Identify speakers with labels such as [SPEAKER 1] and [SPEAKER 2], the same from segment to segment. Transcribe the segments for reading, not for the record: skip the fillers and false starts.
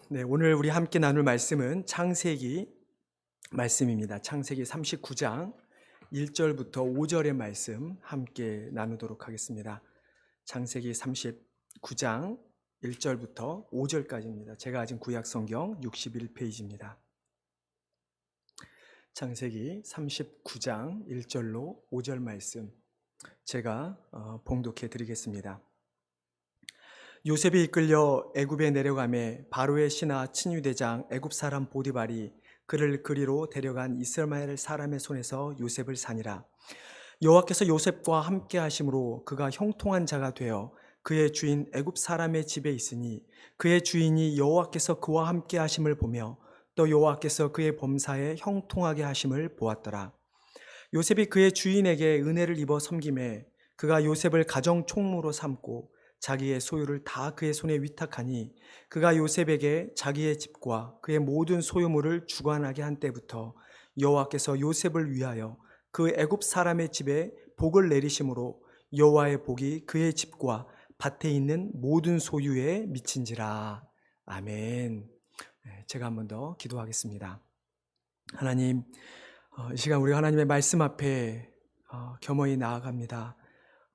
[SPEAKER 1] 네, 오늘 우리 함께 나눌 말씀은 창세기 말씀입니다. 창세기 39장 1절부터 5절의 말씀 함께 나누도록 하겠습니다. 창세기 39장 1절부터 5절까지입니다. 제가 가진 구약 성경 61페이지입니다. 창세기 39장 1절로 5절 말씀 제가 봉독해 드리겠습니다. 요셉이 이끌려 애굽에 내려가매 바로의 신하 친위대장 애굽 사람 보디발이 그를 그리로 데려간 이스라엘 사람의 손에서 요셉을 사니라. 여호와께서 요셉과 함께 하심으로 그가 형통한 자가 되어 그의 주인 애굽 사람의 집에 있으니 그의 주인이 여호와께서 그와 함께 하심을 보며 또 여호와께서 그의 범사에 형통하게 하심을 보았더라. 요셉이 그의 주인에게 은혜를 입어 섬김에 그가 요셉을 가정 총무로 삼고 자기의 소유를 다 그의 손에 위탁하니 그가 요셉에게 자기의 집과 그의 모든 소유물을 주관하게 한 때부터 여호와께서 요셉을 위하여 그 애굽 사람의 집에 복을 내리심으로 여호와의 복이 그의 집과 밭에 있는 모든 소유에 미친지라. 아멘. 제가 한 번 더 기도하겠습니다. 하나님, 이 시간 우리 하나님의 말씀 앞에 겸허히 나아갑니다.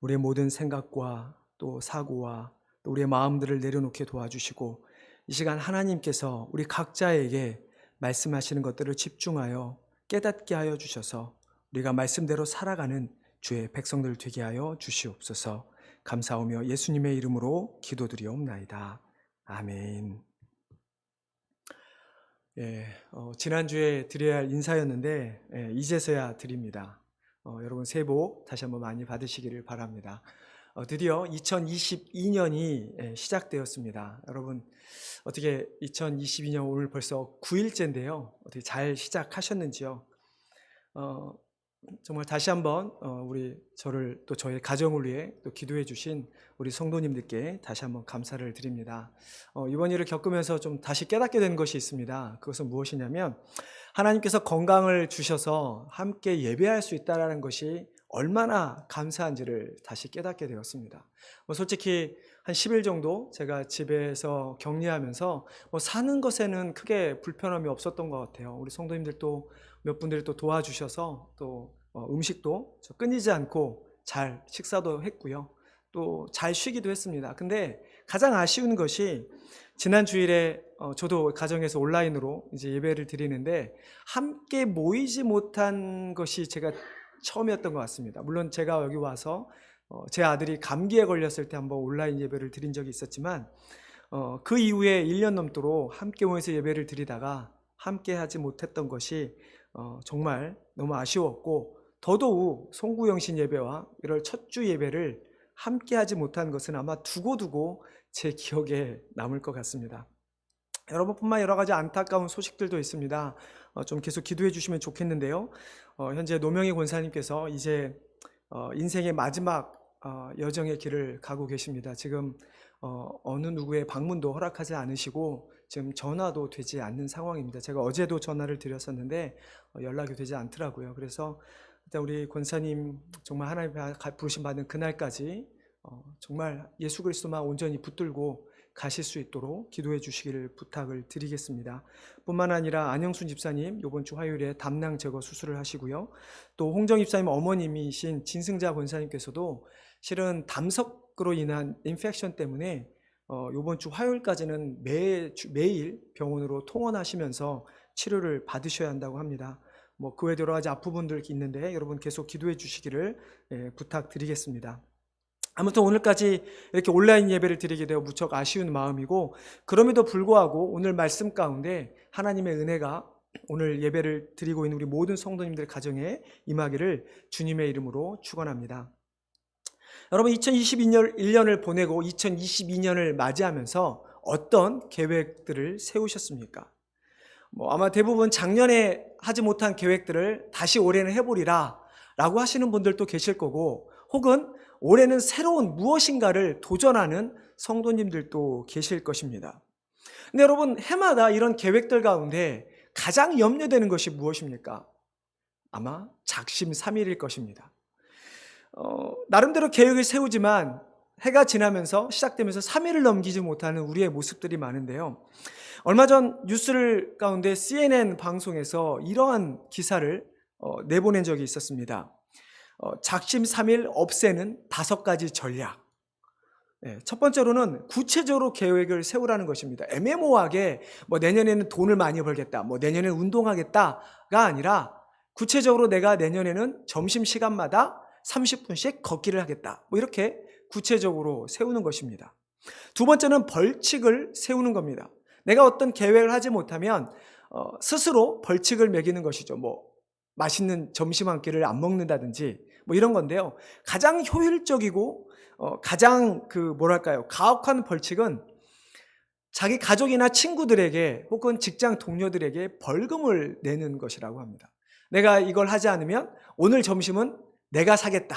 [SPEAKER 1] 우리의 모든 생각과 또 사고와 또 우리의 마음들을 내려놓게 도와주시고 이 시간 하나님께서 우리 각자에게 말씀하시는 것들을 집중하여 깨닫게 하여 주셔서 우리가 말씀대로 살아가는 주의 백성들 되게 하여 주시옵소서. 감사하며 예수님의 이름으로 기도드리옵나이다. 아멘. 지난주에 드려야 할 인사였는데 이제서야 드립니다. 여러분 새해 복 다시 한번 많이 받으시기를 바랍니다. 드디어 2022년이 시작되었습니다. 여러분 어떻게 2022년 오늘 벌써 9일째인데요. 어떻게 잘 시작하셨는지요? 정말 다시 한번 저를 또 저의 가정을 위해 또 기도해 주신 우리 성도님들께 다시 한번 감사를 드립니다. 이번 일을 겪으면서 좀 다시 깨닫게 된 것이 있습니다. 그것은 무엇이냐면 하나님께서 건강을 주셔서 함께 예배할 수 있다는 것이 얼마나 감사한지를 다시 깨닫게 되었습니다. 솔직히 한 10일 정도 제가 집에서 격리하면서 사는 것에는 크게 불편함이 없었던 것 같아요. 우리 성도님들도 몇 분들이 또 도와주셔서 또 음식도 끊이지 않고 잘 식사도 했고요. 또 잘 쉬기도 했습니다. 근데 가장 아쉬운 것이 지난 주일에 저도 가정에서 온라인으로 이제 예배를 드리는데 함께 모이지 못한 것이 제가 처음이었던 것 같습니다. 물론 제가 여기 와서 제 아들이 감기에 걸렸을 때 한번 온라인 예배를 드린 적이 있었지만 그 이후에 1년 넘도록 함께 모여서 예배를 드리다가 함께 하지 못했던 것이 정말 너무 아쉬웠고 더더욱 송구영신 예배와 이럴 첫 주 예배를 함께 하지 못한 것은 아마 두고두고 제 기억에 남을 것 같습니다. 여러분뿐만 여러 가지 안타까운 소식들도 있습니다. 좀 계속 기도해 주시면 좋겠는데요. 현재 노명희 권사님께서 이제 인생의 마지막 여정의 길을 가고 계십니다. 지금 어느 누구의 방문도 허락하지 않으시고 지금 전화도 되지 않는 상황입니다. 제가 어제도 전화를 드렸었는데 연락이 되지 않더라고요. 그래서 일단 우리 권사님 정말 하나님 부르심 받은 그날까지 정말 예수 그리스도만 온전히 붙들고 가실 수 있도록 기도해 주시기를 부탁을 드리겠습니다. 뿐만 아니라 안영순 집사님 이번 주 화요일에 담낭 제거 수술을 하시고요. 또 홍정 집사님 어머님이신 진승자 권사님께서도 실은 담석으로 인한 인펙션 때문에 이번 주 화요일까지는 매일 병원으로 통원하시면서 치료를 받으셔야 한다고 합니다. 그 외에 여러 가지 아프분들 있는데 여러분 계속 기도해 주시기를 부탁드리겠습니다. 아무튼 오늘까지 이렇게 온라인 예배를 드리게 되어 무척 아쉬운 마음이고 그럼에도 불구하고 오늘 말씀 가운데 하나님의 은혜가 오늘 예배를 드리고 있는 우리 모든 성도님들 가정에 임하기를 주님의 이름으로 축원합니다. 여러분 2021년을 보내고 2022년을 맞이하면서 어떤 계획들을 세우셨습니까? 아마 대부분 작년에 하지 못한 계획들을 다시 올해는 해보리라 라고 하시는 분들도 계실 거고 혹은 올해는 새로운 무엇인가를 도전하는 성도님들도 계실 것입니다. 근데 여러분 해마다 이런 계획들 가운데 가장 염려되는 것이 무엇입니까? 아마 작심삼일일 것입니다. 나름대로 계획을 세우지만 해가 지나면서 시작되면서 3일을 넘기지 못하는 우리의 모습들이 많은데요. 얼마 전 뉴스를 가운데 CNN 방송에서 이러한 기사를 내보낸 적이 있었습니다. 작심 3일 없애는 5가지 전략. 첫 번째로는 구체적으로 계획을 세우라는 것입니다. 애매모호하게 뭐 내년에는 돈을 많이 벌겠다, 뭐 내년에는 운동하겠다가 아니라 구체적으로 내가 내년에는 점심시간마다 30분씩 걷기를 하겠다. 뭐 이렇게 구체적으로 세우는 것입니다. 두 번째는 벌칙을 세우는 겁니다. 내가 어떤 계획을 하지 못하면 스스로 벌칙을 매기는 것이죠. 뭐 맛있는 점심 한 끼를 안 먹는다든지 뭐 이런 건데요. 가장 효율적이고 가장 가혹한 벌칙은 자기 가족이나 친구들에게 혹은 직장 동료들에게 벌금을 내는 것이라고 합니다. 내가 이걸 하지 않으면 오늘 점심은 내가 사겠다.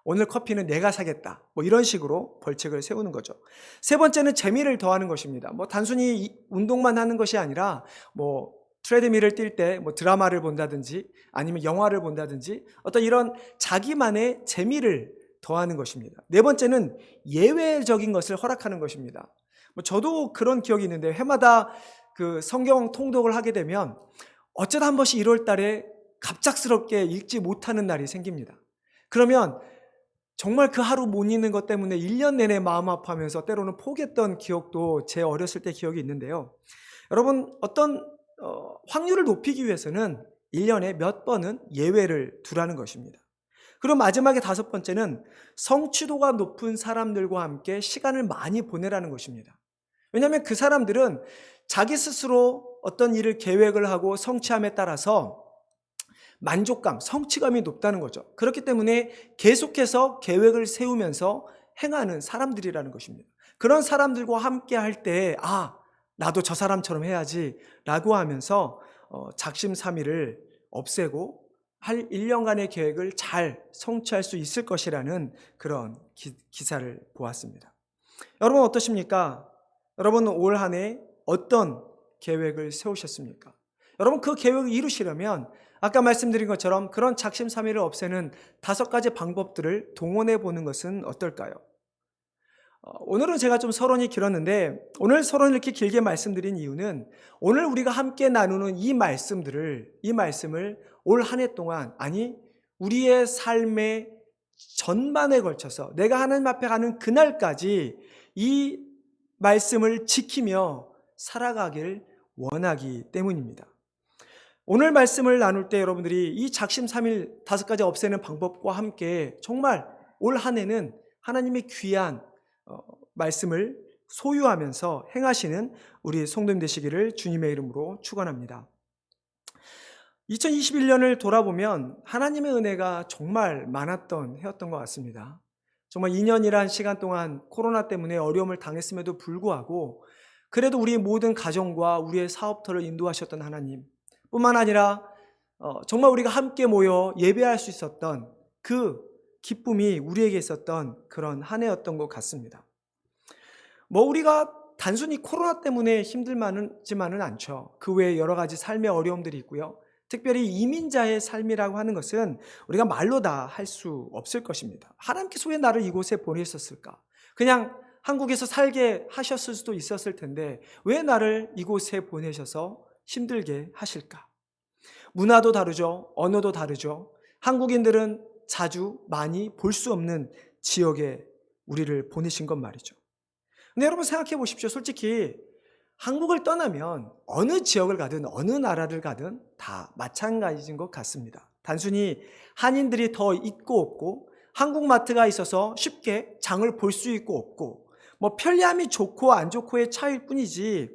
[SPEAKER 1] 오늘 커피는 내가 사겠다. 뭐 이런 식으로 벌칙을 세우는 거죠. 세 번째는 재미를 더하는 것입니다. 뭐 단순히 운동만 하는 것이 아니라 뭐 트레드밀을 뛸 때 뭐 드라마를 본다든지 아니면 영화를 본다든지 어떤 이런 자기만의 재미를 더하는 것입니다. 네 번째는 예외적인 것을 허락하는 것입니다. 뭐 저도 그런 기억이 있는데 해마다 그 성경 통독을 하게 되면 어쩌다 한 번씩 1월 달에 갑작스럽게 읽지 못하는 날이 생깁니다. 그러면 정말 그 하루 못 읽는 것 때문에 1년 내내 마음 아파하면서 때로는 포기했던 기억도 제 어렸을 때 기억이 있는데요. 여러분 어떤 확률을 높이기 위해서는 1년에 몇 번은 예외를 두라는 것입니다. 그리고 마지막에 5번째는 성취도가 높은 사람들과 함께 시간을 많이 보내라는 것입니다. 왜냐하면 그 사람들은 자기 스스로 어떤 일을 계획을 하고 성취함에 따라서 만족감, 성취감이 높다는 거죠. 그렇기 때문에 계속해서 계획을 세우면서 행하는 사람들이라는 것입니다. 그런 사람들과 함께 할 때 나도 저 사람처럼 해야지 라고 하면서 작심삼일을 없애고 할 1년간의 계획을 잘 성취할 수 있을 것이라는 그런 기사를 보았습니다. 여러분 어떠십니까? 여러분 올 한 해 어떤 계획을 세우셨습니까? 여러분 그 계획을 이루시려면 아까 말씀드린 것처럼 그런 작심삼일을 없애는 5가지 방법들을 동원해 보는 것은 어떨까요? 오늘은 제가 좀 서론이 길었는데 오늘 서론을 이렇게 길게 말씀드린 이유는 오늘 우리가 함께 나누는 이 말씀을 올 한 해 동안 우리의 삶의 전반에 걸쳐서 내가 하나님 앞에 가는 그날까지 이 말씀을 지키며 살아가길 원하기 때문입니다. 오늘 말씀을 나눌 때 여러분들이 이 작심삼일 5가지 없애는 방법과 함께 정말 올 한 해는 하나님의 귀한 말씀을 소유하면서 행하시는 우리 성도님 되시기를 주님의 이름으로 축원합니다. 2021년을 돌아보면 하나님의 은혜가 정말 많았던 해였던 것 같습니다. 정말 2년이란 시간 동안 코로나 때문에 어려움을 당했음에도 불구하고 그래도 우리 모든 가정과 우리의 사업터를 인도하셨던 하나님 뿐만 아니라 정말 우리가 함께 모여 예배할 수 있었던 그 기쁨이 우리에게 있었던 그런 한 해였던 것 같습니다. 우리가 단순히 코로나 때문에 힘들지만은 않죠. 그 외에 여러 가지 삶의 어려움들이 있고요. 특별히 이민자의 삶이라고 하는 것은 우리가 말로 다 할 수 없을 것입니다. 하나님께서 왜 나를 이곳에 보내셨을까? 그냥 한국에서 살게 하셨을 수도 있었을 텐데 왜 나를 이곳에 보내셔서 힘들게 하실까? 문화도 다르죠. 언어도 다르죠. 한국인들은 자주 많이 볼 수 없는 지역에 우리를 보내신 건 말이죠. 근데 여러분 생각해 보십시오. 솔직히 한국을 떠나면 어느 지역을 가든 어느 나라를 가든 다 마찬가지인 것 같습니다. 단순히 한인들이 더 있고 없고 한국 마트가 있어서 쉽게 장을 볼 수 있고 없고 편리함이 좋고 안 좋고의 차이일 뿐이지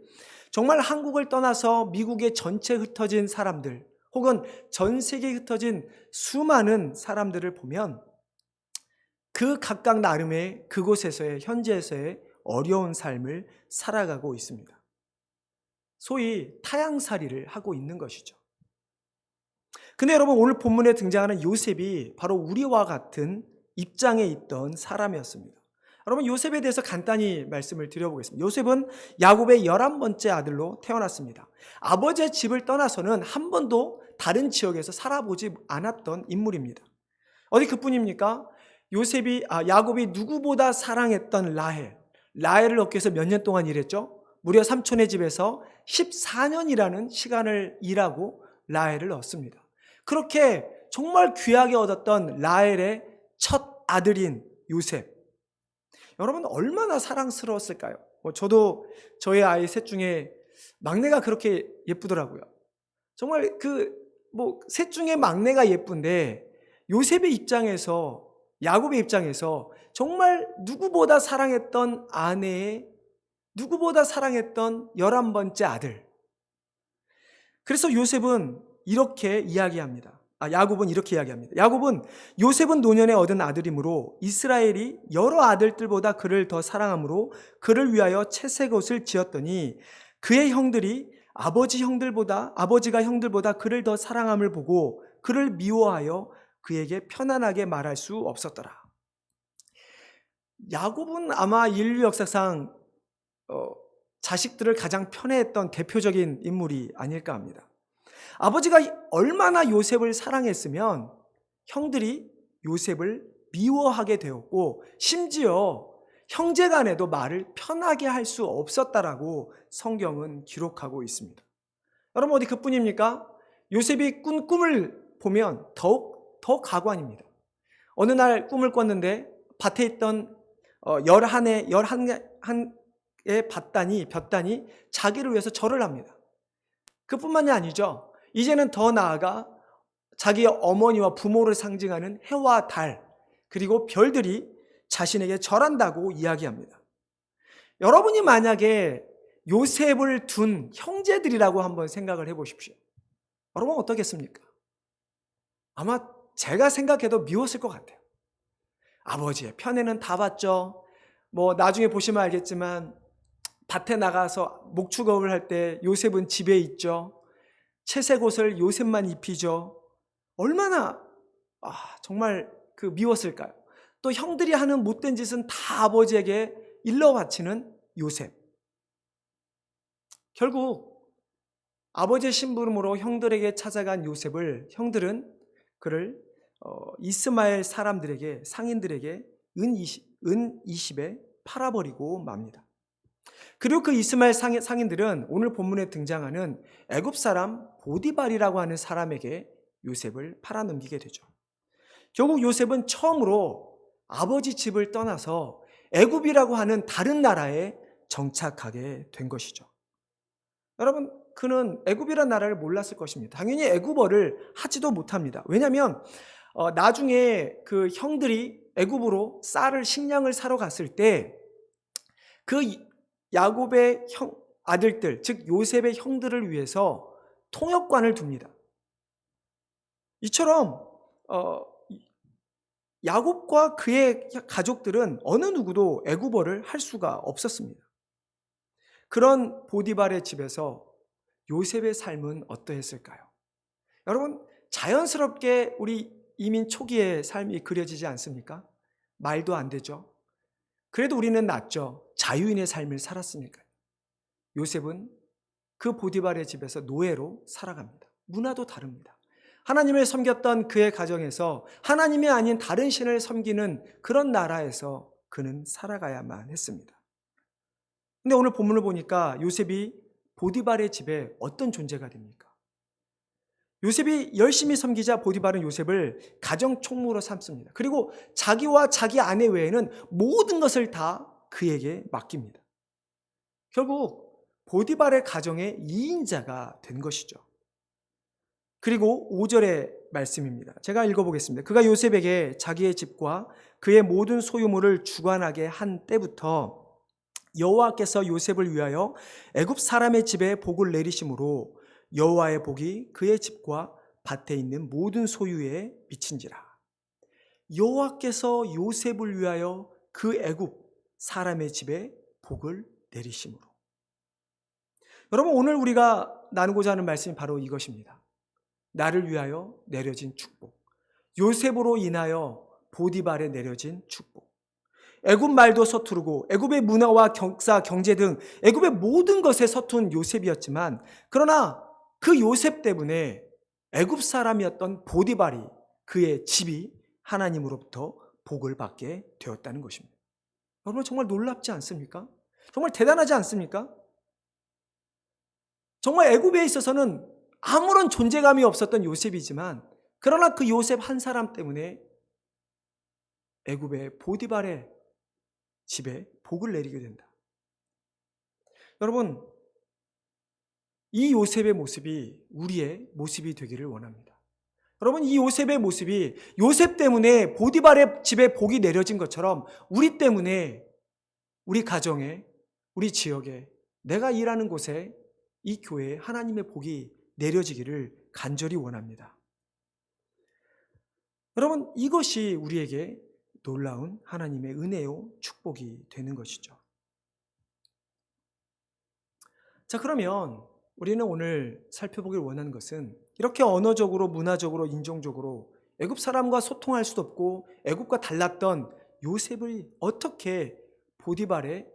[SPEAKER 1] 정말 한국을 떠나서 미국에 전체 흩어진 사람들 혹은 전 세계에 흩어진 수많은 사람들을 보면 그 각각 나름의 그곳에서의 현지에서의 어려운 삶을 살아가고 있습니다. 소위 타향살이를 하고 있는 것이죠. 근데 여러분 오늘 본문에 등장하는 요셉이 바로 우리와 같은 입장에 있던 사람이었습니다. 여러분 요셉에 대해서 간단히 말씀을 드려보겠습니다. 요셉은 야곱의 11번째 아들로 태어났습니다. 아버지의 집을 떠나서는 한 번도 다른 지역에서 살아보지 않았던 인물입니다. 어디 그뿐입니까? 야곱이 누구보다 사랑했던 라헬을 얻기 위해서 몇 년 동안 일했죠? 무려 삼촌의 집에서 14년이라는 시간을 일하고 라헬을 얻습니다. 그렇게 정말 귀하게 얻었던 라헬의 첫 아들인 요셉. 여러분 얼마나 사랑스러웠을까요? 저도 저의 아이 셋 중에 막내가 그렇게 예쁘더라고요. 정말 셋 중에 막내가 예쁜데 요셉의 입장에서, 야곱의 입장에서 정말 누구보다 사랑했던 아내의, 누구보다 사랑했던 11번째 아들. 그래서 야곱은 이렇게 이야기합니다. 야곱은 요셉은 노년에 얻은 아들이므로 이스라엘이 여러 아들들보다 그를 더 사랑하므로 그를 위하여 채색 옷을 지었더니 그의 형들이 아버지가 형들보다 그를 더 사랑함을 보고 그를 미워하여 그에게 편안하게 말할 수 없었더라. 야곱은 아마 인류 역사상 자식들을 가장 편애했던 대표적인 인물이 아닐까 합니다. 아버지가 얼마나 요셉을 사랑했으면 형들이 요셉을 미워하게 되었고 심지어 형제간에도 말을 편하게 할 수 없었다라고 성경은 기록하고 있습니다. 여러분 어디 그뿐입니까? 요셉이 꾼 꿈을 보면 더욱 더 가관입니다. 어느 날 꿈을 꿨는데 밭에 있던 11의 볕단이 자기를 위해서 절을 합니다. 그뿐만이 아니죠. 이제는 더 나아가 자기의 어머니와 부모를 상징하는 해와 달 그리고 별들이 자신에게 절한다고 이야기합니다. 여러분이 만약에 요셉을 둔 형제들이라고 한번 생각을 해보십시오. 여러분 어떻겠습니까? 아마 제가 생각해도 미웠을 것 같아요. 아버지의 편애는 다 받죠. 나중에 보시면 알겠지만 밭에 나가서 목축업을 할 때 요셉은 집에 있죠. 채색 옷을 요셉만 입히죠. 얼마나 정말 미웠을까요? 또 형들이 하는 못된 짓은 다 아버지에게 일러 바치는 요셉. 결국 아버지의 심부름으로 형들에게 찾아간 요셉을 형들은 그를 이스마엘 사람들에게, 상인들에게 은 20에 팔아버리고 맙니다. 그리고 그 이스마엘 상인들은 오늘 본문에 등장하는 애굽 사람 보디발이라고 하는 사람에게 요셉을 팔아넘기게 되죠. 결국 요셉은 처음으로 아버지 집을 떠나서 애굽이라고 하는 다른 나라에 정착하게 된 것이죠. 여러분, 그는 애굽이라는 나라를 몰랐을 것입니다. 당연히 애굽어를 하지도 못합니다. 왜냐하면 나중에 그 형들이 애굽으로 식량을 사러 갔을 때 그 야곱의 아들들, 즉 요셉의 형들을 위해서 통역관을 둡니다. 이처럼 야곱과 그의 가족들은 어느 누구도 애굽어를 할 수가 없었습니다. 그런 보디발의 집에서 요셉의 삶은 어떠했을까요? 여러분, 자연스럽게 우리 이민 초기의 삶이 그려지지 않습니까? 말도 안 되죠. 그래도 우리는 낫죠. 자유인의 삶을 살았으니까요. 요셉은 그 보디발의 집에서 노예로 살아갑니다. 문화도 다릅니다. 하나님을 섬겼던 그의 가정에서 하나님이 아닌 다른 신을 섬기는 그런 나라에서 그는 살아가야만 했습니다. 근데 오늘 본문을 보니까 요셉이 보디발의 집에 어떤 존재가 됩니까? 요셉이 열심히 섬기자 보디발은 요셉을 가정 총무로 삼습니다. 그리고 자기와 자기 아내 외에는 모든 것을 다 그에게 맡깁니다. 결국 보디발의 가정의 2인자가 된 것이죠. 그리고 5절의 말씀입니다. 제가 읽어보겠습니다. 그가 요셉에게 자기의 집과 그의 모든 소유물을 주관하게 한 때부터 여호와께서 요셉을 위하여 애굽 사람의 집에 복을 내리심으로 여호와의 복이 그의 집과 밭에 있는 모든 소유에 미친지라. 여호와께서 요셉을 위하여 그 애굽 사람의 집에 복을 내리심으로. 여러분, 오늘 우리가 나누고자 하는 말씀이 바로 이것입니다. 나를 위하여 내려진 축복, 요셉으로 인하여 보디발에 내려진 축복. 애굽 말도 서투르고 애굽의 문화와 역사, 경제 등 애굽의 모든 것에 서툰 요셉이었지만, 그러나 그 요셉 때문에 애굽 사람이었던 보디발이, 그의 집이 하나님으로부터 복을 받게 되었다는 것입니다. 여러분 정말 놀랍지 않습니까? 정말 대단하지 않습니까? 정말 애굽에 있어서는 아무런 존재감이 없었던 요셉이지만 그러나 그 요셉 한 사람 때문에 애굽의 보디발의 집에 복을 내리게 된다. 여러분 이 요셉의 모습이 우리의 모습이 되기를 원합니다. 여러분 이 요셉의 모습이 요셉 때문에 보디발의 집에 복이 내려진 것처럼 우리 때문에 우리 가정에 우리 지역에 내가 일하는 곳에 이 교회에 하나님의 복이 내려지기를 간절히 원합니다. 여러분 이것이 우리에게 놀라운 하나님의 은혜요 축복이 되는 것이죠. 자 그러면 우리는 오늘 살펴보길 원하는 것은 이렇게 언어적으로 문화적으로 인종적으로 애굽 사람과 소통할 수도 없고 애굽과 달랐던 요셉이 어떻게 보디발의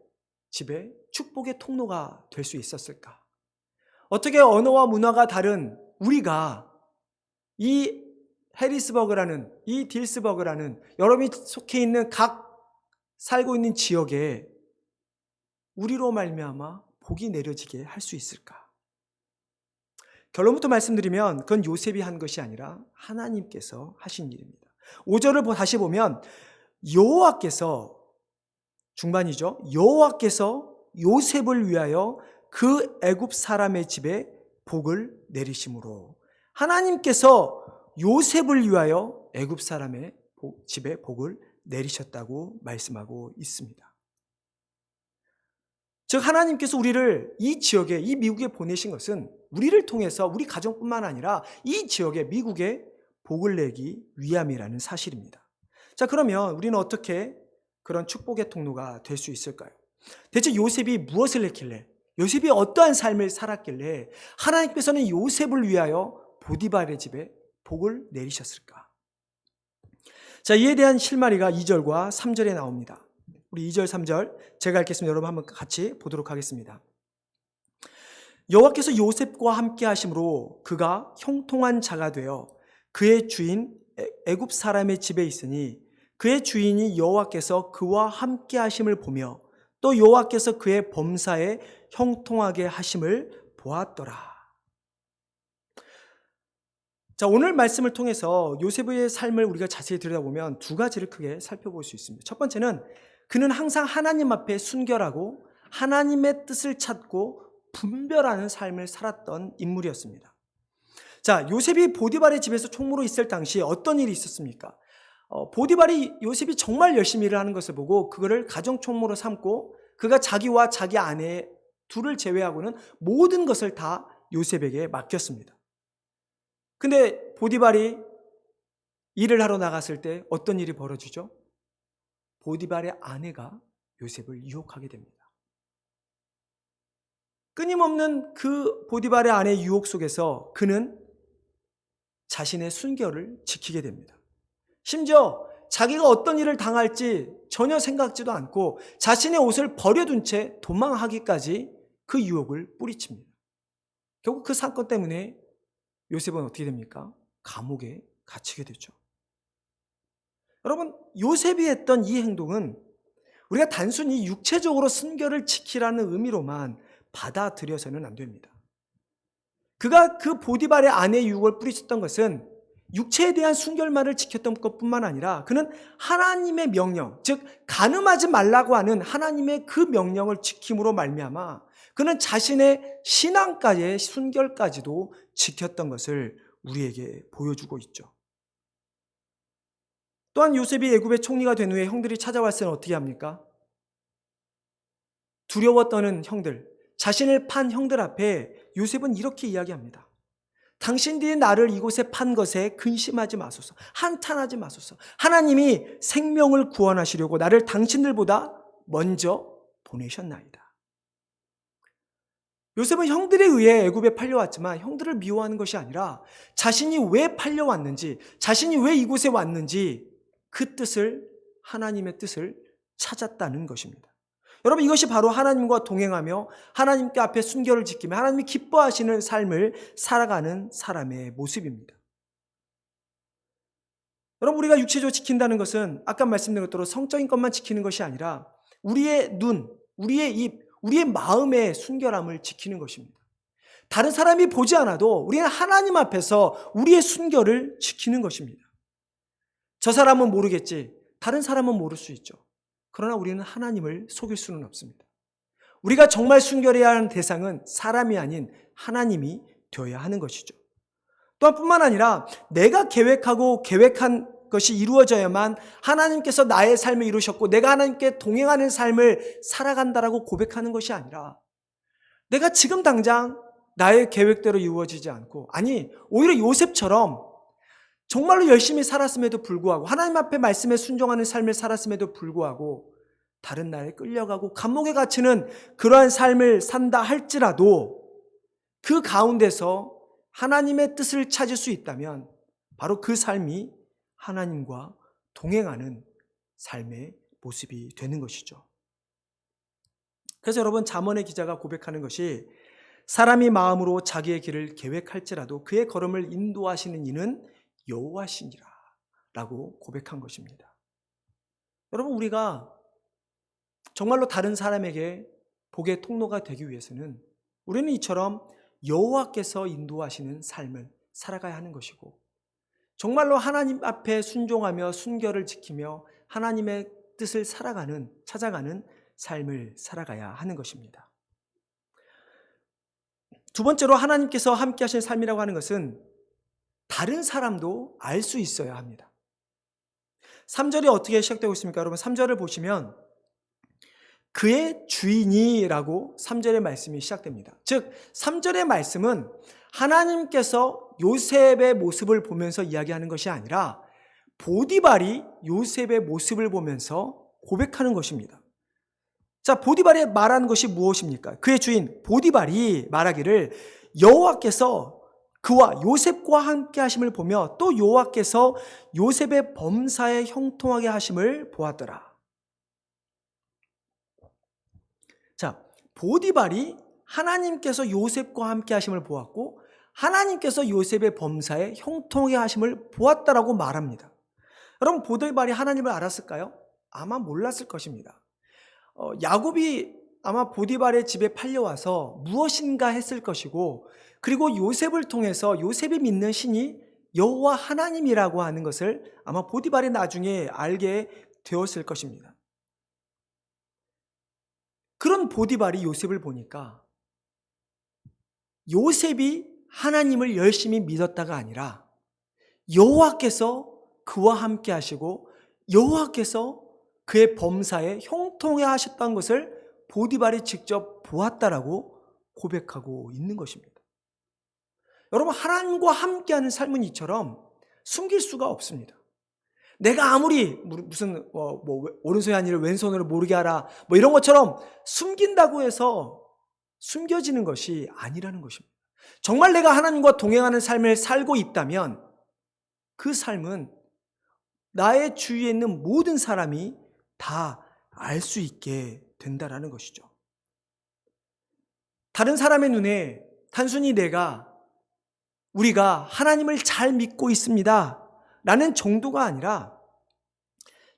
[SPEAKER 1] 집에 축복의 통로가 될 수 있었을까? 어떻게 언어와 문화가 다른 우리가 이 해리스버그라는 이 딜스버그라는 여러분이 속해 있는 각 살고 있는 지역에 우리로 말미암아 복이 내려지게 할 수 있을까? 결론부터 말씀드리면 그건 요셉이 한 것이 아니라 하나님께서 하신 일입니다. 5절을 다시 보면 여호와께서 중반이죠. 여호와께서 요셉을 위하여 그 애굽 사람의 집에 복을 내리심으로 하나님께서 요셉을 위하여 애굽 사람의 집에 복을 내리셨다고 말씀하고 있습니다. 즉 하나님께서 우리를 이 지역에 이 미국에 보내신 것은 우리를 통해서 우리 가정뿐만 아니라 이 지역에 미국에 복을 내기 위함이라는 사실입니다. 자 그러면 우리는 어떻게 그런 축복의 통로가 될 수 있을까요? 대체 요셉이 무엇을 했길래 요셉이 어떠한 삶을 살았길래 하나님께서는 요셉을 위하여 보디발의 집에 복을 내리셨을까? 자 이에 대한 실마리가 2절과 3절에 나옵니다. 우리 2절 3절 제가 읽겠습니다. 여러분 한번 같이 보도록 하겠습니다. 여호와께서 요셉과 함께 하심으로 그가 형통한 자가 되어 그의 주인 애굽 사람의 집에 있으니 그의 주인이 여호와께서 그와 함께 하심을 보며 또 여호와께서 그의 범사에 형통하게 하심을 보았더라. 자, 오늘 말씀을 통해서 요셉의 삶을 우리가 자세히 들여다보면 두 가지를 크게 살펴볼 수 있습니다. 첫 번째는 그는 항상 하나님 앞에 순결하고 하나님의 뜻을 찾고 분별하는 삶을 살았던 인물이었습니다. 자, 요셉이 보디발의 집에서 총무로 있을 당시 어떤 일이 있었습니까? 보디발이 요셉이 정말 열심히 일을 하는 것을 보고 그거를 가정 총무로 삼고 그가 자기와 자기 아내 둘을 제외하고는 모든 것을 다 요셉에게 맡겼습니다. 근데 보디발이 일을 하러 나갔을 때 어떤 일이 벌어지죠? 보디발의 아내가 요셉을 유혹하게 됩니다. 끊임없는 그 보디발의 아내의 유혹 속에서 그는 자신의 순결을 지키게 됩니다. 심지어 자기가 어떤 일을 당할지 전혀 생각지도 않고 자신의 옷을 버려둔 채 도망하기까지 그 유혹을 뿌리칩니다. 결국 그 사건 때문에 요셉은 어떻게 됩니까? 감옥에 갇히게 되죠. 여러분, 요셉이 했던 이 행동은 우리가 단순히 육체적으로 순결을 지키라는 의미로만 받아들여서는 안 됩니다. 그가 그 보디발의 아내의 유혹을 뿌리쳤던 것은 육체에 대한 순결만을 지켰던 것뿐만 아니라 그는 하나님의 명령, 즉 간음하지 말라고 하는 하나님의 그 명령을 지킴으로 말미암아 그는 자신의 신앙까지의 순결까지도 지켰던 것을 우리에게 보여주고 있죠. 또한 요셉이 애굽의 총리가 된 후에 형들이 찾아왔을 때는 어떻게 합니까? 두려워 떠는 형들, 자신을 판 형들 앞에 요셉은 이렇게 이야기합니다. 당신들이 나를 이곳에 판 것에 근심하지 마소서, 한탄하지 마소서. 하나님이 생명을 구원하시려고 나를 당신들보다 먼저 보내셨나이다. 요셉은 형들에 의해 애굽에 팔려왔지만 형들을 미워하는 것이 아니라 자신이 왜 팔려왔는지, 자신이 왜 이곳에 왔는지 그 뜻을, 하나님의 뜻을 찾았다는 것입니다. 여러분, 이것이 바로 하나님과 동행하며 하나님께 앞에 순결을 지키며 하나님이 기뻐하시는 삶을 살아가는 사람의 모습입니다. 여러분, 우리가 육체적으로 지킨다는 것은 아까 말씀드린 것대로 성적인 것만 지키는 것이 아니라 우리의 눈, 우리의 입, 우리의 마음의 순결함을 지키는 것입니다. 다른 사람이 보지 않아도 우리는 하나님 앞에서 우리의 순결을 지키는 것입니다. 저 사람은 모르겠지, 다른 사람은 모를 수 있죠. 그러나 우리는 하나님을 속일 수는 없습니다. 우리가 정말 순결해야 하는 대상은 사람이 아닌 하나님이 되어야 하는 것이죠. 또한 뿐만 아니라 내가 계획한 것이 이루어져야만 하나님께서 나의 삶을 이루셨고 내가 하나님께 동행하는 삶을 살아간다라고 고백하는 것이 아니라 내가 지금 당장 나의 계획대로 이루어지지 않고, 아니 오히려 요셉처럼 정말로 열심히 살았음에도 불구하고 하나님 앞에 말씀에 순종하는 삶을 살았음에도 불구하고 다른 나라에 끌려가고 감옥에 갇히는 그러한 삶을 산다 할지라도 그 가운데서 하나님의 뜻을 찾을 수 있다면 바로 그 삶이 하나님과 동행하는 삶의 모습이 되는 것이죠. 그래서 여러분, 잠언의 기자가 고백하는 것이 사람이 마음으로 자기의 길을 계획할지라도 그의 걸음을 인도하시는 이는 여호와시니라 라고 고백한 것입니다. 여러분, 우리가 정말로 다른 사람에게 복의 통로가 되기 위해서는 우리는 이처럼 여호와께서 인도하시는 삶을 살아가야 하는 것이고, 정말로 하나님 앞에 순종하며 순결을 지키며 하나님의 뜻을 찾아가는 삶을 살아가야 하는 것입니다. 두 번째로 하나님께서 함께 하신 삶이라고 하는 것은 다른 사람도 알 수 있어야 합니다. 3절이 어떻게 시작되고 있습니까? 여러분, 3절을 보시면 그의 주인이라고 3절의 말씀이 시작됩니다. 즉 3절의 말씀은 하나님께서 요셉의 모습을 보면서 이야기하는 것이 아니라 보디발이 요셉의 모습을 보면서 고백하는 것입니다. 자, 보디발이 말하는 것이 무엇입니까? 그의 주인 보디발이 말하기를 여호와께서 그와 요셉과 함께 하심을 보며 또 여호와께서 요셉의 범사에 형통하게 하심을 보았더라. 자, 보디발이 하나님께서 요셉과 함께 하심을 보았고 하나님께서 요셉의 범사에 형통하게 하심을 보았다라고 말합니다. 여러분, 보디발이 하나님을 알았을까요? 아마 몰랐을 것입니다. 야곱이 아마 보디발의 집에 팔려와서 무엇인가 했을 것이고, 그리고 요셉을 통해서 요셉이 믿는 신이 여호와 하나님이라고 하는 것을 아마 보디발이 나중에 알게 되었을 것입니다. 그런 보디발이 요셉을 보니까 요셉이 하나님을 열심히 믿었다가 아니라 여호와께서 그와 함께 하시고 여호와께서 그의 범사에 형통해 하셨다는 것을 보디발이 직접 보았다라고 고백하고 있는 것입니다. 여러분, 하나님과 함께하는 삶은 이처럼 숨길 수가 없습니다. 내가 아무리 무슨 오른손이 아니라 왼손으로 모르게 하라 이런 것처럼 숨긴다고 해서 숨겨지는 것이 아니라는 것입니다. 정말 내가 하나님과 동행하는 삶을 살고 있다면 그 삶은 나의 주위에 있는 모든 사람이 다 알 수 있게 된다라는 것이죠. 다른 사람의 눈에 단순히 우리가 하나님을 잘 믿고 있습니다 라는 정도가 아니라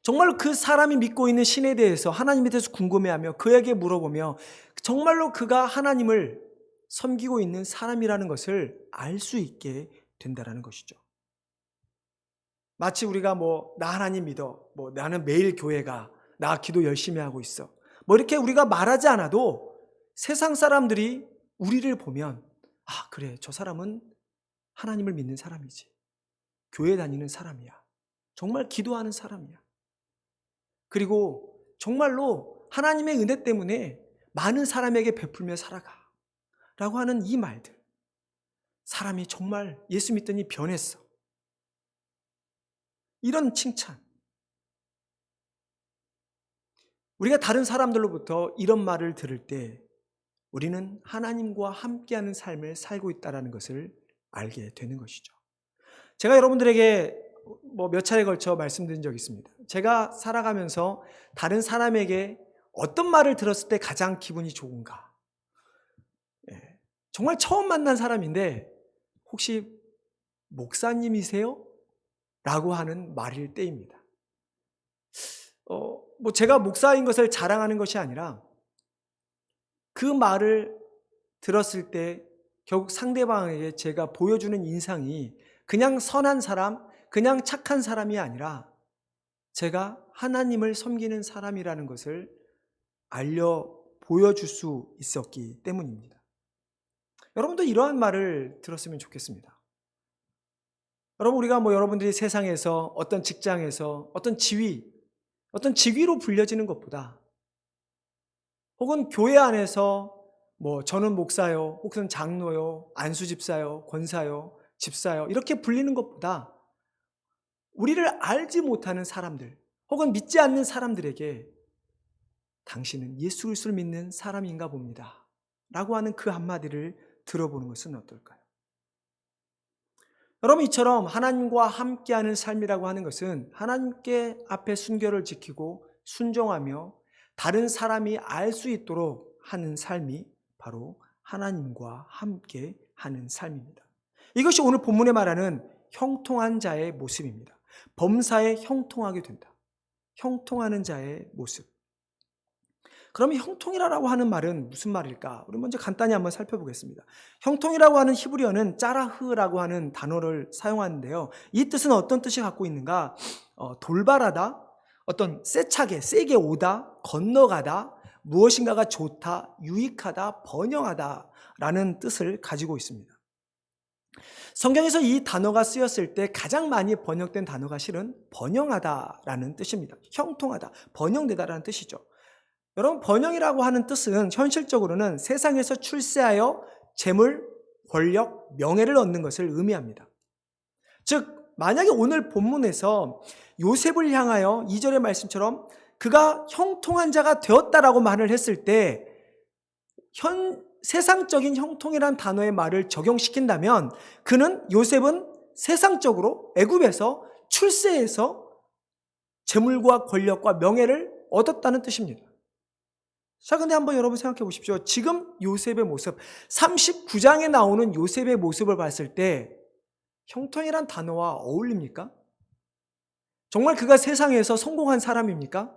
[SPEAKER 1] 정말로 그 사람이 믿고 있는 신에 대해서, 하나님에 대해서 궁금해하며 그에게 물어보며 정말로 그가 하나님을 섬기고 있는 사람이라는 것을 알 수 있게 된다라는 것이죠. 마치 우리가 나 하나님 믿어, 나는 매일 교회 가, 나 기도 열심히 하고 있어, 이렇게 우리가 말하지 않아도 세상 사람들이 우리를 보면 아, 그래, 저 사람은 하나님을 믿는 사람이지, 교회 다니는 사람이야, 정말 기도하는 사람이야, 그리고 정말로 하나님의 은혜 때문에 많은 사람에게 베풀며 살아가 라고 하는 이 말들, 사람이 정말 예수 믿더니 변했어, 이런 칭찬, 우리가 다른 사람들로부터 이런 말을 들을 때 우리는 하나님과 함께하는 삶을 살고 있다는 것을 알게 되는 것이죠. 제가 여러분들에게 몇 차례에 걸쳐 말씀드린 적이 있습니다. 제가 살아가면서 다른 사람에게 어떤 말을 들었을 때 가장 기분이 좋은가, 정말 처음 만난 사람인데 혹시 목사님이세요? 라고 하는 말일 때입니다. 제가 목사인 것을 자랑하는 것이 아니라 그 말을 들었을 때 결국 상대방에게 제가 보여주는 인상이 그냥 선한 사람, 그냥 착한 사람이 아니라 제가 하나님을 섬기는 사람이라는 것을 보여줄 수 있었기 때문입니다. 여러분도 이러한 말을 들었으면 좋겠습니다. 여러분, 우리가 여러분들이 세상에서 어떤 직장에서 어떤 직위로 불려지는 것보다 혹은 교회 안에서 저는 목사요, 혹은 장로요, 안수집사요, 권사요, 집사요 이렇게 불리는 것보다 우리를 알지 못하는 사람들 혹은 믿지 않는 사람들에게 당신은 예수 그리스도를 믿는 사람인가 봅니다 라고 하는 그 한마디를 들어보는 것은 어떨까요? 여러분, 이처럼 하나님과 함께하는 삶이라고 하는 것은 하나님께 앞에 순결을 지키고 순종하며 다른 사람이 알 수 있도록 하는 삶이 바로 하나님과 함께하는 삶입니다. 이것이 오늘 본문에 말하는 형통한 자의 모습입니다. 범사에 형통하게 된다. 형통하는 자의 모습. 그러면 형통이라고 하는 말은 무슨 말일까? 우리 먼저 간단히 한번 살펴보겠습니다. 형통이라고 하는 히브리어는 짜라흐라고 하는 단어를 사용하는데요. 이 뜻은 어떤 뜻이 갖고 있는가? 돌발하다, 어떤 세게 오다, 건너가다, 무엇인가가 좋다, 유익하다, 번영하다 라는 뜻을 가지고 있습니다. 성경에서 이 단어가 쓰였을 때 가장 많이 번역된 단어가 실은 번영하다라는 뜻입니다. 형통하다, 번영되다라는 뜻이죠. 여러분, 번영이라고 하는 뜻은 현실적으로는 세상에서 출세하여 재물, 권력, 명예를 얻는 것을 의미합니다. 즉, 만약에 오늘 본문에서 요셉을 향하여 2절의 말씀처럼 그가 형통한 자가 되었다라고 말을 했을 때 세상적인 형통이라는 단어의 말을 적용시킨다면 요셉은 세상적으로 애굽에서 출세해서 재물과 권력과 명예를 얻었다는 뜻입니다. 자, 근데 한번 여러분 생각해 보십시오. 지금 요셉의 모습, 39장에 나오는 요셉의 모습을 봤을 때 형통이란 단어와 어울립니까? 정말 그가 세상에서 성공한 사람입니까?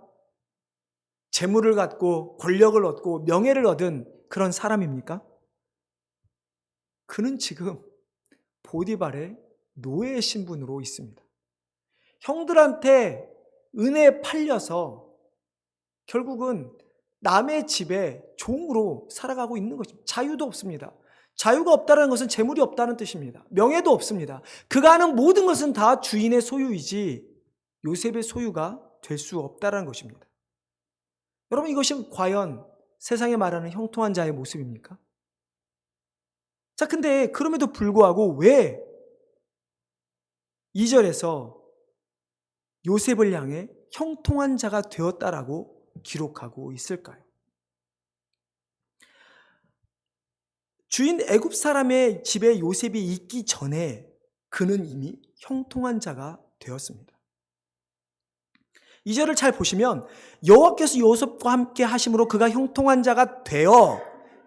[SPEAKER 1] 재물을 갖고 권력을 얻고 명예를 얻은 그런 사람입니까? 그는 지금 보디발의 노예의 신분으로 있습니다. 형들한테 은혜에 팔려서 결국은 남의 집에 종으로 살아가고 있는 것입니다. 자유도 없습니다. 자유가 없다는 것은 재물이 없다는 뜻입니다. 명예도 없습니다. 그가 하는 모든 것은 다 주인의 소유이지 요셉의 소유가 될 수 없다는 것입니다. 여러분, 이것이 과연 세상에 말하는 형통한 자의 모습입니까? 자, 근데 그럼에도 불구하고 왜 2절에서 요셉을 향해 형통한 자가 되었다라고 기록하고 있을까요? 주인 애굽 사람의 집에 요셉이 있기 전에 그는 이미 형통한 자가 되었습니다. 2절을 잘 보시면 여호와께서 요셉과 함께 하심으로 그가 형통한 자가 되어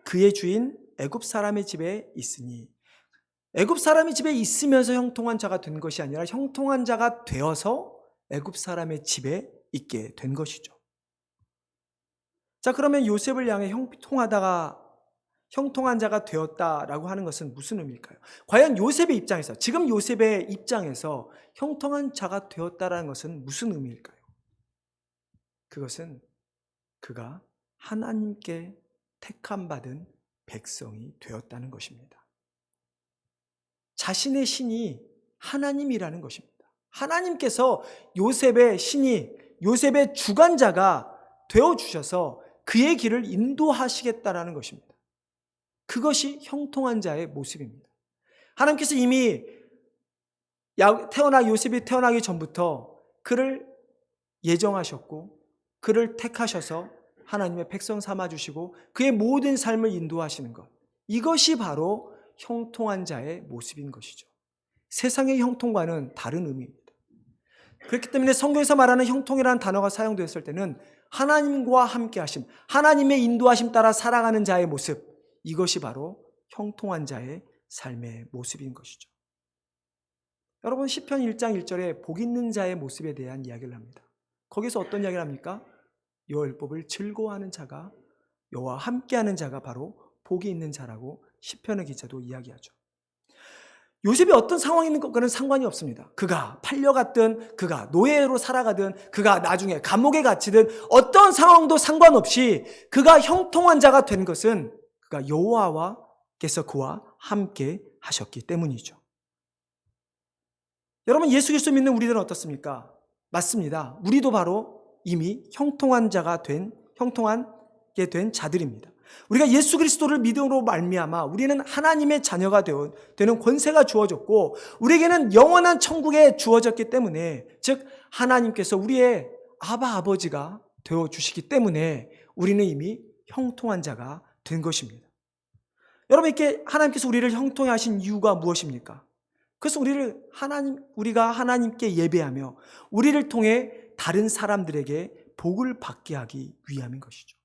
[SPEAKER 1] 그의 주인 애굽 사람의 집에 있으니, 애굽 사람의 집에 있으면서 형통한 자가 된 것이 아니라 형통한 자가 되어서 애굽 사람의 집에 있게 된 것이죠. 자, 그러면 요셉을 향해 형통한 자가 되었다라고 하는 것은 무슨 의미일까요? 과연 요셉의 입장에서, 지금 요셉의 입장에서 형통한 자가 되었다라는 것은 무슨 의미일까요? 그것은 그가 하나님께 택함받은 백성이 되었다는 것입니다. 자신의 신이 하나님이라는 것입니다. 하나님께서 요셉의 신이, 요셉의 주관자가 되어주셔서 그의 길을 인도하시겠다라는 것입니다. 그것이 형통한 자의 모습입니다. 하나님께서 이미 요셉이 태어나기 전부터 그를 예정하셨고 그를 택하셔서 하나님의 백성 삼아주시고 그의 모든 삶을 인도하시는 것, 이것이 바로 형통한 자의 모습인 것이죠. 세상의 형통과는 다른 의미입니다. 그렇기 때문에 성경에서 말하는 형통이라는 단어가 사용되었을 때는 하나님과 함께 하심, 하나님의 인도하심 따라 살아가는 자의 모습, 이것이 바로 형통한 자의 삶의 모습인 것이죠. 여러분 시편 1장 1절에 복 있는 자의 모습에 대한 이야기를 합니다. 거기서 어떤 이야기를 합니까? 여호와 율법을 즐거워하는 자가, 여호와 함께하는 자가 바로 복이 있는 자라고 시편의 기자도 이야기하죠. 요셉이 어떤 상황이 있는 것과는 상관이 없습니다. 그가 팔려갔든, 그가 노예로 살아가든, 그가 나중에 감옥에 갇히든 어떤 상황도 상관없이 그가 형통한 자가 된 것은 그가 여호와께서 그와 함께 하셨기 때문이죠. 여러분, 예수 그리스도 믿는 우리들은 어떻습니까? 맞습니다. 우리도 바로 이미 형통하게 된 자들입니다. 우리가 예수 그리스도를 믿음으로 말미암아 우리는 하나님의 자녀가 되는 권세가 주어졌고, 우리에게는 영원한 천국에 주어졌기 때문에, 즉 하나님께서 우리의 아버지가 되어주시기 때문에 우리는 이미 형통한 자가 된 것입니다. 여러분, 이렇게 하나님께서 우리를 형통해 하신 이유가 무엇입니까? 그래서 우리가 하나님께 예배하며 우리를 통해 다른 사람들에게 복을 받게 하기 위함인 것이죠.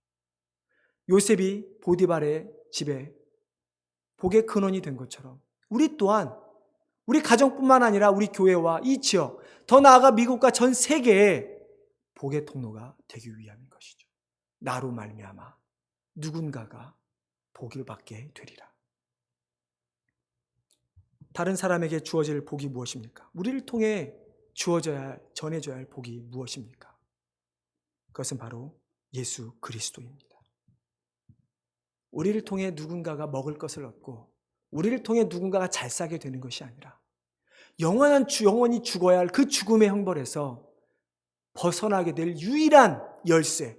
[SPEAKER 1] 요셉이 보디발의 집에 복의 근원이 된 것처럼 우리 또한 우리 가정뿐만 아니라 우리 교회와 이 지역, 더 나아가 미국과 전 세계에 복의 통로가 되기 위함인 것이죠. 나로 말미암아 누군가가 복을 받게 되리라. 다른 사람에게 주어질 복이 무엇입니까? 우리를 통해 전해져야 할 복이 무엇입니까? 그것은 바로 예수 그리스도입니다. 우리를 통해 누군가가 먹을 것을 얻고, 우리를 통해 누군가가 잘 사게 되는 것이 아니라 영원히 죽어야 할 그 죽음의 형벌에서 벗어나게 될 유일한 열쇠,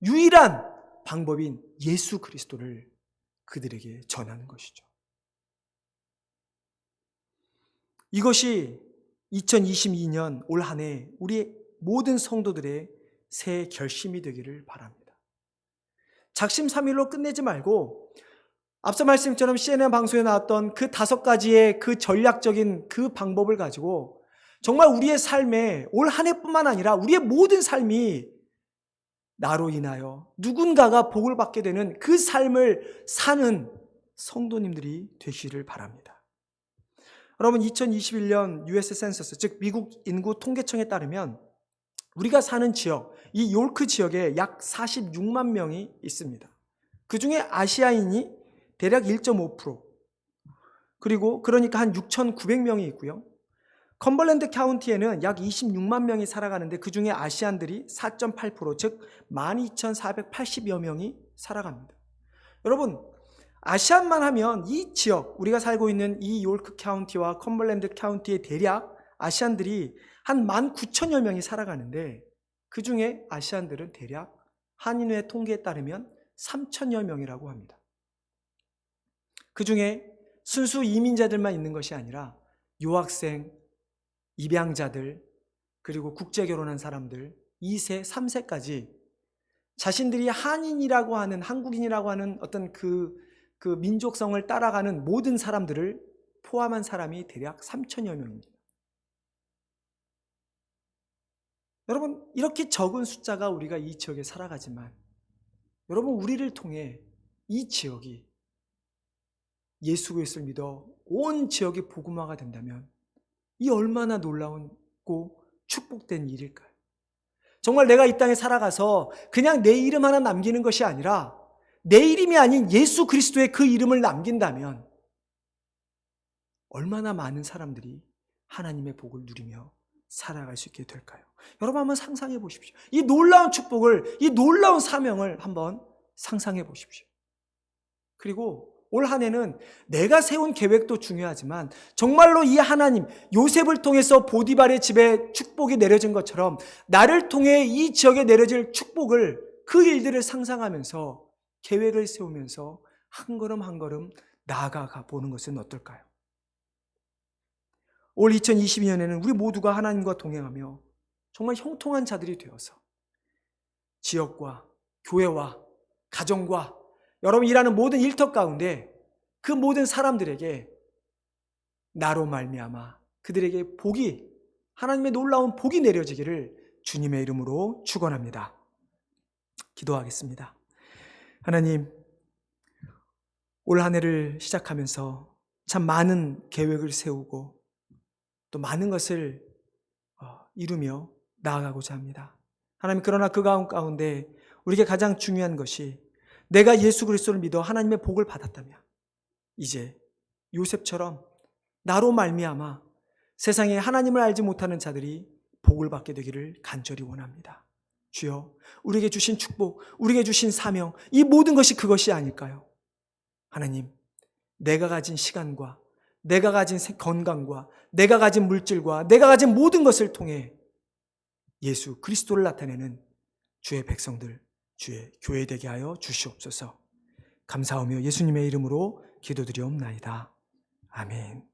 [SPEAKER 1] 유일한 방법인 예수 그리스도를 그들에게 전하는 것이죠. 이것이 2022년 올 한 해 우리 모든 성도들의 새 결심이 되기를 바랍니다. 작심삼일로 끝내지 말고, 앞서 말씀처럼 CNN 방송에 나왔던 그 5가지의 그 전략적인 그 방법을 가지고 정말 우리의 삶에 올 한 해뿐만 아니라 우리의 모든 삶이 나로 인하여 누군가가 복을 받게 되는 그 삶을 사는 성도님들이 되시기를 바랍니다. 여러분, 2021년 US 센서스, 즉 미국 인구 통계청에 따르면 우리가 사는 지역, 이 요크 지역에 약 46만 명이 있습니다. 그 중에 아시아인이 대략 1.5%, 그리고 그러니까 한 6,900명이 있고요. 컴벌랜드 카운티에는 약 26만 명이 살아가는데 그 중에 아시안들이 4.8%, 즉 12,480여 명이 살아갑니다. 여러분, 아시안만 하면 이 지역, 우리가 살고 있는 이 요크 카운티와 컴벌랜드 카운티에 대략 아시안들이 한 19,000여 명이 살아가는데, 그 중에 아시안들은 대략 한인회 통계에 따르면 3,000여 명이라고 합니다. 그 중에 순수 이민자들만 있는 것이 아니라 유학생, 입양자들, 그리고 국제결혼한 사람들 2세, 3세까지 자신들이 한인이라고 하는, 한국인이라고 하는 어떤 그 민족성을 따라가는 모든 사람들을 포함한 사람이 대략 3,000여 명입니다. 여러분, 이렇게 적은 숫자가 우리가 이 지역에 살아가지만, 여러분, 우리를 통해 이 지역이 예수 그리스도를 믿어 온 지역이 복음화가 된다면 이 얼마나 놀라운고 축복된 일일까요? 정말 내가 이 땅에 살아가서 그냥 내 이름 하나 남기는 것이 아니라 내 이름이 아닌 예수 그리스도의 그 이름을 남긴다면 얼마나 많은 사람들이 하나님의 복을 누리며 살아갈 수 있게 될까요? 여러분, 한번 상상해 보십시오. 이 놀라운 축복을, 이 놀라운 사명을 한번 상상해 보십시오. 그리고 올 한 해는 내가 세운 계획도 중요하지만 정말로 이 하나님, 요셉을 통해서 보디발의 집에 축복이 내려진 것처럼 나를 통해 이 지역에 내려질 축복을, 그 일들을 상상하면서 계획을 세우면서 한 걸음 한 걸음 나아가 보는 것은 어떨까요? 올 2022년에는 우리 모두가 하나님과 동행하며 정말 형통한 자들이 되어서 지역과 교회와 가정과 여러분 일하는 모든 일터 가운데 그 모든 사람들에게 나로 말미암아 그들에게 복이, 하나님의 놀라운 복이 내려지기를 주님의 이름으로 축원합니다. 기도하겠습니다. 하나님, 올 한 해를 시작하면서 참 많은 계획을 세우고 또 많은 것을 이루며 나아가고자 합니다. 하나님, 그러나 그 가운데 우리에게 가장 중요한 것이 내가 예수 그리스도를 믿어 하나님의 복을 받았다면 이제 요셉처럼 나로 말미암아 세상에 하나님을 알지 못하는 자들이 복을 받게 되기를 간절히 원합니다. 주여, 우리에게 주신 축복, 우리에게 주신 사명, 이 모든 것이 그것이 아닐까요? 하나님, 내가 가진 시간과 내가 가진 건강과 내가 가진 물질과 내가 가진 모든 것을 통해 예수 그리스도를 나타내는 주의 백성들, 주의 교회 되게 하여 주시옵소서. 감사하며 예수님의 이름으로 기도드리옵나이다. 아멘.